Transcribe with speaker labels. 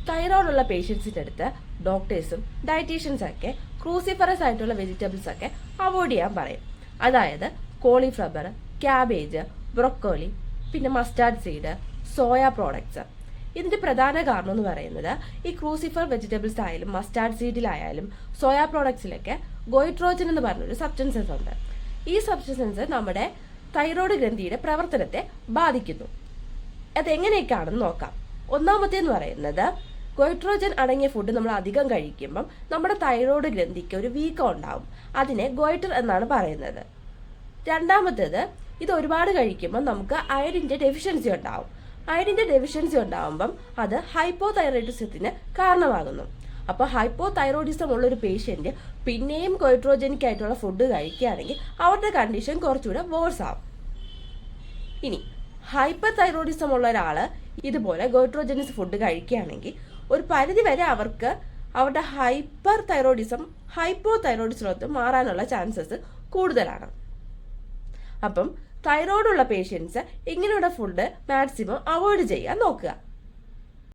Speaker 1: തൈറോയിഡുള്ള പേഷ്യൻസിൻ്റെ അടുത്ത് ഡോക്ടേഴ്സും ഡയറ്റീഷ്യൻസും ഒക്കെ ക്രൂസിഫറസ് ആയിട്ടുള്ള വെജിറ്റബിൾസ് ഒക്കെ അവോയ്ഡ് ചെയ്യാൻ പറയും. അതായത് കോളിഫ്ലവർ, ക്യാബേജ്, ബ്രൊക്കോളി, പിന്നെ മസ്റ്റാർഡ് സീഡ്, സോയ പ്രോഡക്ട്സ്. ഇതിന്റെ പ്രധാന കാരണം എന്ന് പറയുന്നത് ഈ ക്രൂസിഫർ വെജിറ്റബിൾസ് ആയാലും മസ്റ്റാർഡ് സീഡിലായാലും സോയ പ്രോഡക്ട്സിലൊക്കെ ഗോയിട്രോജൻ എന്ന് പറഞ്ഞൊരു സബ്സ്റ്റൻസസ് ഉണ്ട്. ഈ സബ്സ്റ്റൻസസ് നമ്മുടെ തൈറോയ്ഡ് ഗ്രന്ഥിയുടെ പ്രവർത്തനത്തെ ബാധിക്കുന്നു. അതെങ്ങനെയൊക്കെയാണെന്ന് നോക്കാം. ഒന്നാമത്തേന്ന് പറയുന്നത് ഗോയിട്രോജൻ അടങ്ങിയ ഫുഡ് നമ്മൾ അധികം കഴിക്കുമ്പം നമ്മുടെ തൈറോയ്ഡ് ഗ്രന്ഥിക്ക് ഒരു വീക്കം ഉണ്ടാവും. അതിനെ ഗോയിറ്റർ എന്നാണ് പറയുന്നത്. രണ്ടാമത്തേത്, ഇത് ഒരുപാട് കഴിക്കുമ്പോൾ നമുക്ക് അയഡിൻ്റെ ഡെഫിഷ്യൻസി ഉണ്ടാവും. അയഡിൻ്റെ ഡെഫിഷ്യൻസി ഉണ്ടാകുമ്പം അത് ഹൈപ്പോ തൈറോയിഡിസത്തിന് കാരണമാകുന്നു. അപ്പോൾ ഹൈപ്പോ തൈറോയിഡിസം ഉള്ളൊരു പേഷ്യൻറ്റ് പിന്നെയും ഗോയിട്രോജനിക് ആയിട്ടുള്ള ഫുഡ് കഴിക്കുകയാണെങ്കിൽ അവരുടെ കണ്ടീഷൻ കുറച്ചുകൂടെ വേഴ്സ് ആവും. ഇനി ഹൈപ്പർ തൈറോയിഡിസം ഉള്ള ഒരാൾ ഇതുപോലെ ഗോയിട്രോജനിസ് ഫുഡ് കഴിക്കുകയാണെങ്കിൽ ഒരു പരിധി വരെ അവർക്ക് അവരുടെ ഹൈപ്പർ തൈറോയിഡിസം ഹൈപ്പോ തൈറോയിഡിസത്തിലോട്ട് മാറാനുള്ള ചാൻസസ് കൂടുതലാണ്. അപ്പം തൈറോയിഡുള്ള പേഷ്യൻസ് ഇങ്ങനെയുള്ള ഫുഡ് മാക്സിമം അവോയ്ഡ് ചെയ്യാൻ നോക്കുക.